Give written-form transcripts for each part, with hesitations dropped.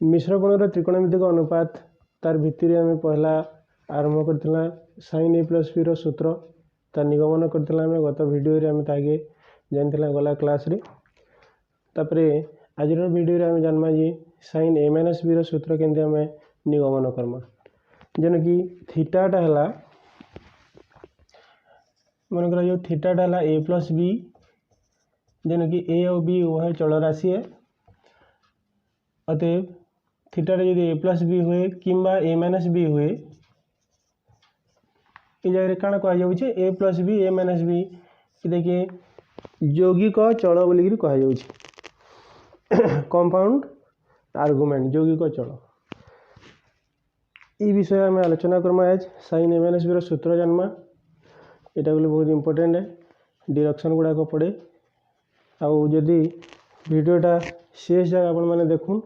मिश्रकोणर त्रिकोणमितिक अनुपात तार भित्तिरे आम पहला आरंभ करथिला sin a प्लस b सूत्र तार निगमन करथिला आम गत वीडियो रे आम तागे जानथिला गला क्लास रे। तापरे आज वीडियो रे आम जानमा जे sin a माइनस b सूत्र केंते आम निगमन करमा। जन कि थीटाटा हला मन करा जो थीटाटा हला a प्लस b, जन कि a और b वह चल राशि है। अतएव थीटाटा यदि a प्लस b हुए किंबा a माइनस b हुए, ये जगह काण कह जाउछे a plus b a minus b, देखिए यौगिक चल बोलिकी कह जाउछे कंपाउंड आर्गुमेंट यौगिक चल। ये विषय में आलोचना करमा आज sin a माइनस b सूत्र जानमा। यहाँ बोले बहुत इंपोर्टेंट है, डायरेक्शन गुड़ाक पड़े। आउ जदि वीडियोटा शेष जगह आपण मैंने देखून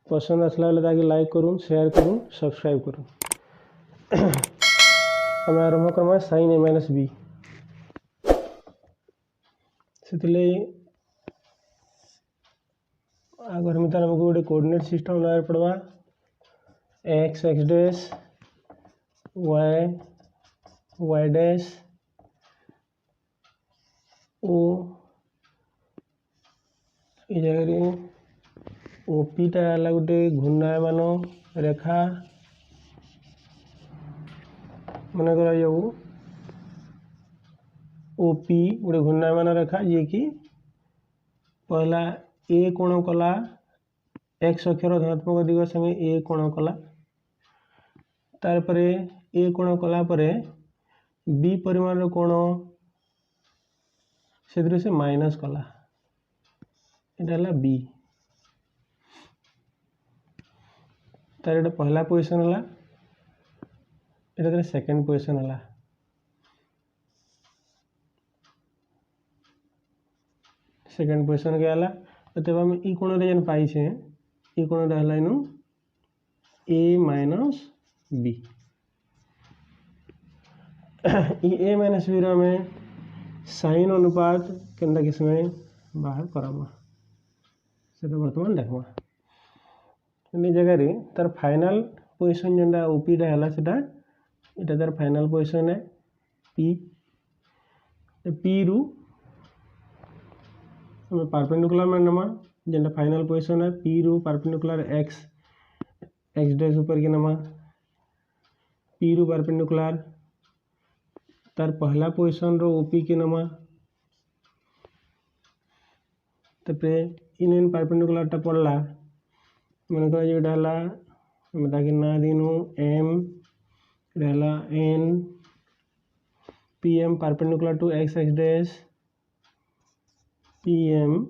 पसंद आसला बेले ताकि लाइक करूँ, शेयर करूँ, सब्सक्राइब करूँ। आम आरंभ करमा sin a माइनस b। से आगर आमको गोटे कोऑर्डिनेट सिस्टम लगा पड़वा x x dash y y dash O ये जगह ओपीटा है गोटे घूर्णायमान रेखा मन कर ओपी गोटे घूर्णायमान रेखा जी कि पहला ए कोण कला एक्स अक्षर धनात्मक दिग संगे ए कोण कला, तारपरे ए कोण कला परे बी परिमाण कोण से माइनस कला, ये बी तार ये पहला पोजिशन है, ये सेकेंड पोजिशन है। सेकेंड पोजिशन के है तब आम ई कोण जेन पाइछे ई कोण है इनु ए माइनस बी। ए माइनस बी आम साइन अनुपात केनता किसमें बाहर करमा से बर्तमान देखमा। जगह तार फाइनल पोजिशन जेनटा ओपीटा है सेटा तार फाइनल पोजिशन है पी। पी रु परपेंडिकुलर में नमा जेनटा फाइनल पोजिशन है पी रु परपेंडिकुलर एक्स एक्स डैश ऊपर के नमा पी रु परपेंडिकुलर तार पहला पोजिशन रो ओपी के नमा तपे इन परपेंडिकुलर टा पड़ला मन कर जो ताकि ना दिनु एम रहला N P M perpendicular to X X dash P M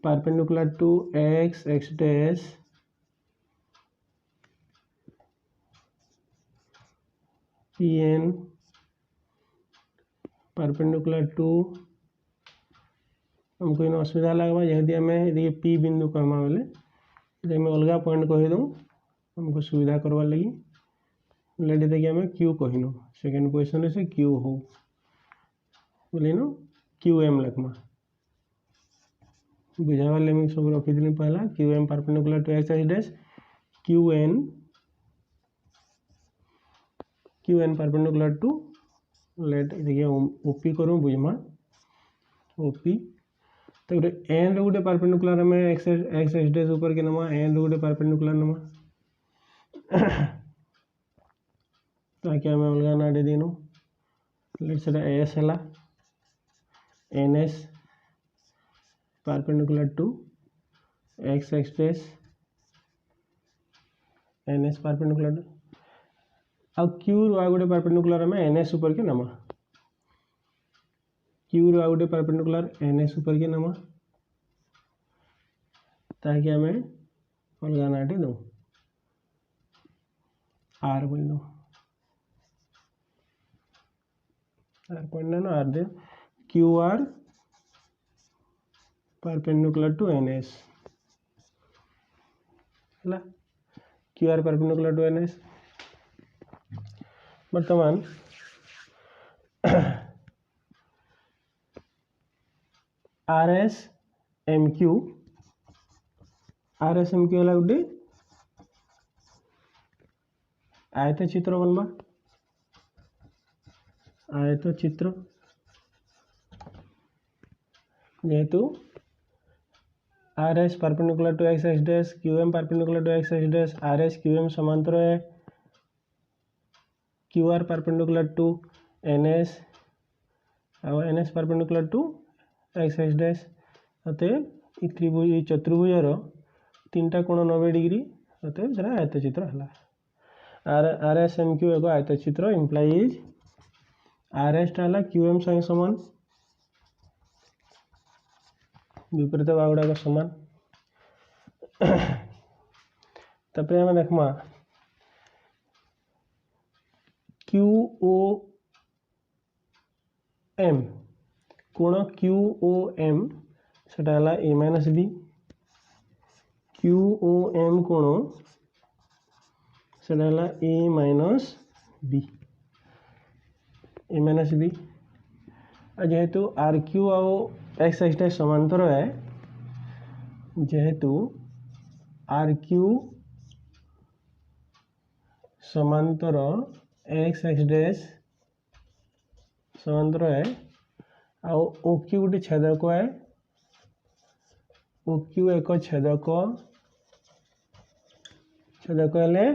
perpendicular to X X dash P N perpendicular to हमको इन असुविधा लगवा जहाँ आम ये पी बिंदु करमा बेले आम अलग पॉइंट कहीदू हमको सुविधा करवार लगी लेट देखिए आम क्यू कहनु सेकेंड पोजिशन से क्यू हो बोले नो क्यू एम लिखमा बुझावार लगे सब रखी पहला Q M perpendicular to X X dash Q N perpendicular to लेट देखिए ओपी करूँ बुझमा ओपी तो एन रो गोटे परपेंडिकुलर में एक्स एक्स एक्स डैश ऊपर के नमा एन रो गोटे परपेंडिकुलर नमा ताकि आम अलग ना दे देनु लेट से एस है N S perpendicular to X X dash N S perpendicular to अब क्यू रो गोटे परपेंडिकुलर में एन एस ऊपर के नमा क्यू रो गोटे परपेंडिकुलर एन एस ऊपर के नमा ताकि आम अलग नाटी दो आर बोल दो आर पॉइंट ना आर दे Q R perpendicular to N S है Q R perpendicular to N S. बर्तमान R S M Q R S M Q है गोटे आयत चित्र बनवा आयत चित्र जेहेतु R S perpendicular to X X dash Q M perpendicular to X X dash R S Q M समांतर है Q R perpendicular to N S और N S perpendicular to X X dash अतएव त्रिभुज चतुर्भुजर 3टा कोण 90 degree अतएव से आयत चित्र है आर एस एम क्यू एक आयत चित्र इम्प्लाइज आर एस टा क्यू एम संगे समान विपरीत बागुड़ाक समान तापर आम देखमा क्यू ओ एम कोण क्यू ओ एम सेटा A minus B Q O M कोण सेटा ए माइनस बी जेहेतु आर क्यू आउ एक्स एक्स डैश समांतर है जेहेतु आर क्यू समांतर एक्स एक्स डैश समांतर है आउ ओ क्यू गोटे छेदक है ओ क्यू एक छेदक हेले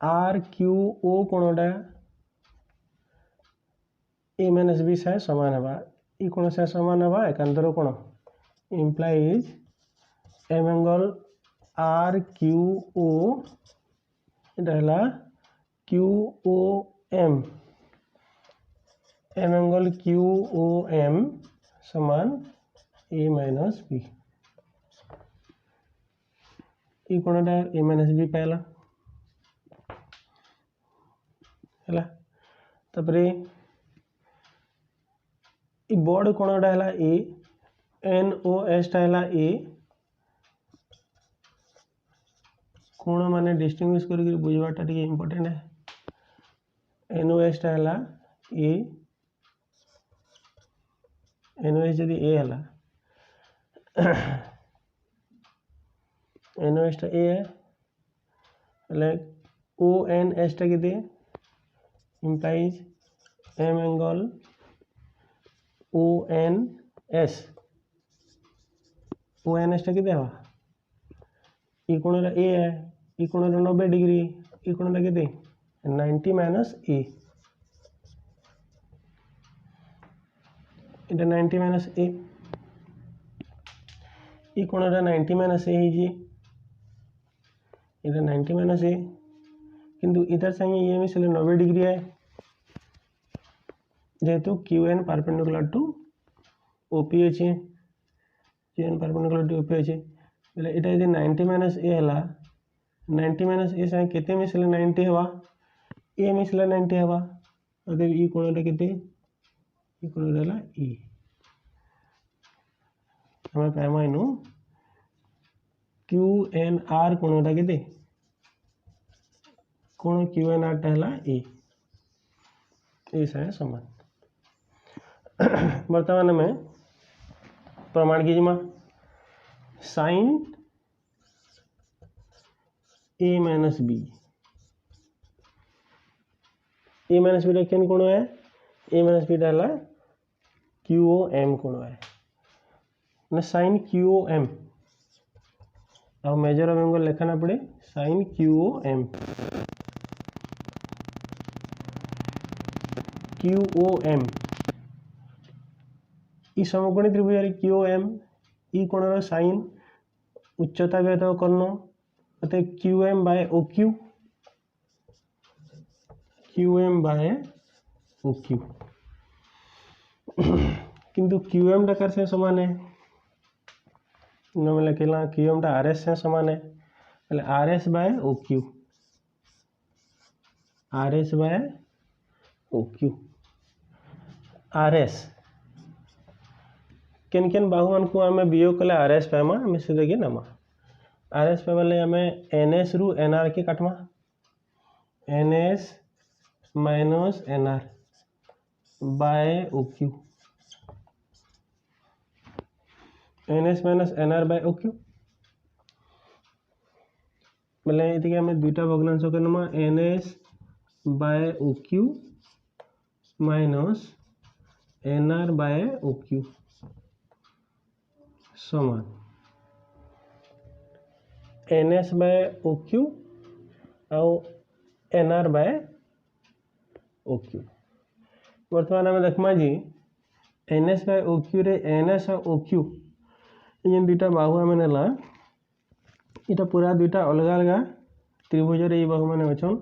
आर क्यू ओ कोणटा ए माइनस बी से समान है ई कोण से समान है एकांतर कोण implies M angle R Q O इटा Q O M M angle Q O M समान ए माइनस बी ई कोणटा ए माइनस बी पाइला है तापरे बड़ कोणटा है ए एन ओ एस टा है ए कोण माने डिस्टिंग्विश करके बुझवाटा टी इम्पोर्टेंट है एन ओ एस टा है ए एन ओ एस जदि ए है एन ओ एस टा ए है ओ एन एस टा के implies M angle O N S टा के ई कोण ए है ई कोण 90 डिग्री ई कोण के 90 माइनस ए इटा 90 माइनस ए ई कोण 90 माइनस ए इटा 90 माइनस ए किंतु इधर संगे ये मिसले 90 डिग्री है जेहेतु Q N perpendicular to O P अच्छे Q N perpendicular to O P अच्छे बोले इटा यदि 90 माइनस ए है 90 माइनस ए संगे केते मिसले 90 हवा ए मिसले 90 हवा अतएव ई कोणटा केते ई कोणटा ई हमें पाइमा इनु क्यू एन आर कोणटा केते कोण क्यू एन आर टा है ए संगे समान वर्तमान में प्रमाण कीजिए साइन ए माइनस बी केन कोण है ए माइनस बी डाला क्यू ओ एम कोण है साइन क्यू ओ एम और मेजर ऑफ एंगल लिखाना पड़े साइन क्यू ओ एम ई समकोणी त्रिभुज क्यू एम ई कोणर साइन उच्चता भेद कर्ण अतः Q M by O Q किंतु क्यू एम टा से समान है लिखला क्यू एम टा आर एस से समान है R S by O Q R S केन केन बाहुमान को आम वियोग कले आर एस पाइमा आम से देखिए नमा आर एस पाइबा लगे आम एन एस रु एन आर के काटमा N S minus N R by O Q N S minus N R by O Q बोले ये आम दुईटा भग्नांश के नमा N S by O Q minus N R by O Q समान N S by O Q आउ N R by O Q. बर्तमान आम देखमा जी N S by O Q रे एन एस और ओ क्यू ये दुईटा बाहु आम नेला इटा पूरा दुईटा अलग अलग त्रिभुज रे बाहु माने अछन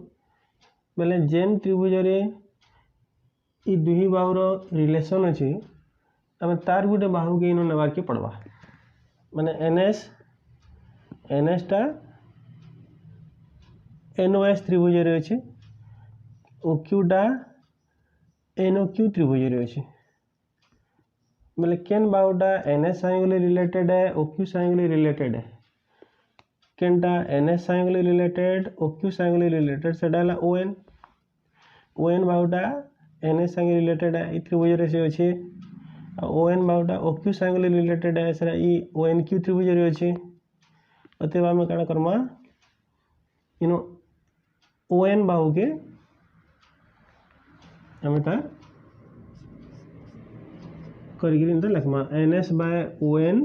बेले जेन त्रिभुज रे ई दुही बाहुर रिलेशन अच्छी आम तार गोटे बाहु के इन नेबार के पड़वा माने एन एस टा एन ओ एस त्रिभुज रे अच्छे ओ क्यू टा एन ओ क्यू त्रिभुज रे अच्छे बोले केन बाहुटा एन एस साइंगली रिलेटेड है ओ क्यू साइंगली रिलेटेड है केनटा एन एस साइंगली रिलेटेड ओ क्यू साइंगली रिलेटेड सेटा है ओ एन बाहुटा एन एस साइंगली रिलेटेड है ई त्रिभुज रे से अच्छे ओ एन बाहुटा ओ क्यू साइंगली रिलेटेड है सेटा ई ओ एन क्यू त्रिभुज रे अच्छे अतएव आम काण करमा इन ओ एन बाहु के आम तार कर लिखमा N S by O N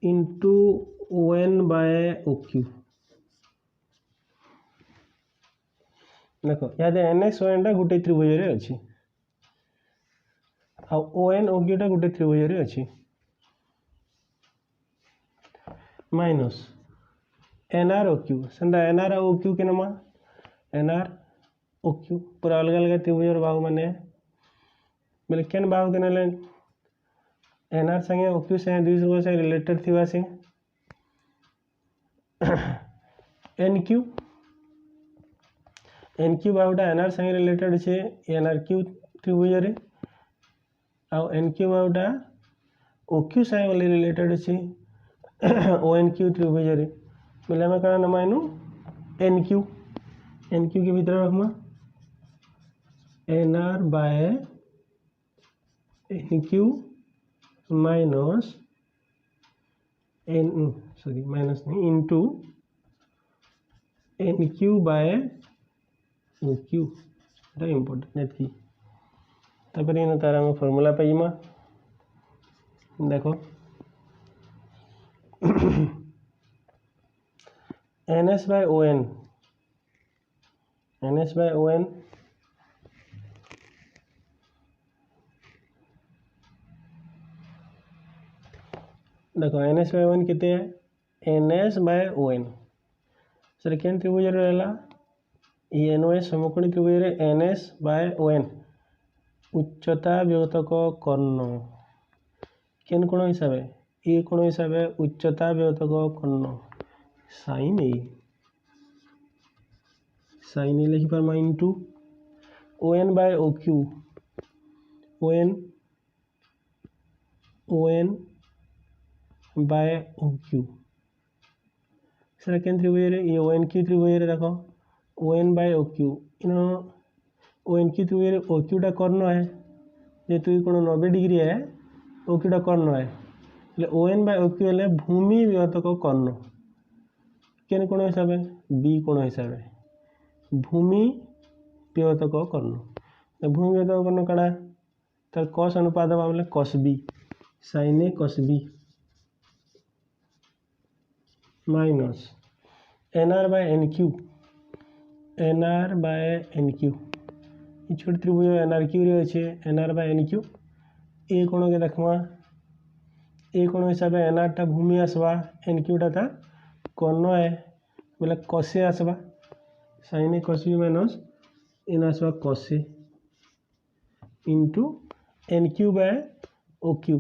into O N by O Q देख यहाँ एन एस ओ एन टा गोटे त्रिभुज रे अच्छी ओ एन ओ क्यू टा गोटे त्रिभुज रे अच्छी minus N R O Q सेंटा एन आर ओ क्यू के नमा एन आर ओ क्यू पूरा अलग अलग त्रिभुज बाहु माने बोले केन बाहु के नले एन आर संगे ओ क्यू संगे दुई संगे रिलेटेड थिबा से एन क्यू बाहुटा एन आर संगे रिलेटेड छे एन आर क्यू त्रिभुज रे आउ एन क्यू बाहुटा ओ क्यू संगे रिलेटेड छे ओ एन क्यू त्रिभुज रे बोले आम कण नमा इनु एन क्यू के भीतर रखमा N R by N Q minus N sorry minus नहीं into N Q by O Q important थी तापर इन तार आम फॉर्मूला पाइमा देखो N S by O N देखो N S by O N कितने है N S by O N सर केन त्रिभुज रहला ये एन ओ एस समकोणी त्रिभुज रे N S by O N उच्चता व्योतक कर्ण केन कोण हिसाब ये कोण हिसाब उच्चता व्योतक कर्ण साइन ए लिखि पारमा into O N by O Q O N by O Q सर केन त्रिभुज रे ये ओ एन क्यू त्रिभुज रे देखो O N by O Q इन ओ एन क्यू त्रिभुज रे ओ क्यू टा कर्ण है जेहेतु ये कोण 90 डिग्री है ओ क्यू टा कर्ण है O N by O Q है भूमि व्योतक कर्ण केन कोण हिसाब बी कोण हिसाब भूमि व्योतक कर्ण भूमि व्योतक कर्ण काड़ा तार कस अनुपात बोले cos B sine A cos B minus N R by N Q ये छोटे त्रिभुज एन आर क्यू रे अच्छे N R by N Q A कोण के देखमा ए कोण हिसाब एन आर टा भूमि आसवा एन क्यू टा कर्ण है बोले कसे आसवा sine A cos B minus N आसवा कसे into N Q by O Q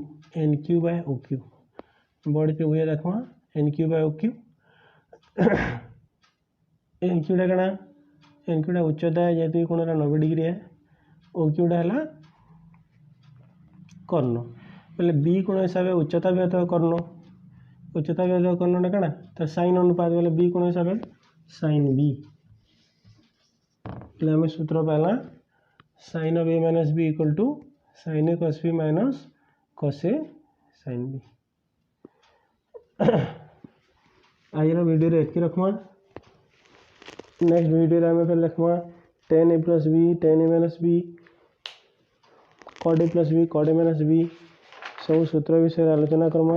बड़ त्रिभुज देखमा N Q by O Q N Q टा कणा एन क्यू टा उच्चता है जेहेतु कोण 90 डिग्री है ओ क्यू टा है कर्ण बोले बी कोण हिसाब उच्चता व्योतक कर्ण टा कणा तो साइन अनुपात बोले बी कोण हिसाब साइन बी आम सूत्र पाला sine of A minus B equal to sine A cos B minus cos A sine B आज वीडियो एतकी रखमा। नेक्स्ट वीडियो आम फिर लिखमा tan a plus B tan a minus B cot a plus B cot a minus B सब सूत्र विषय आलोचना करमा।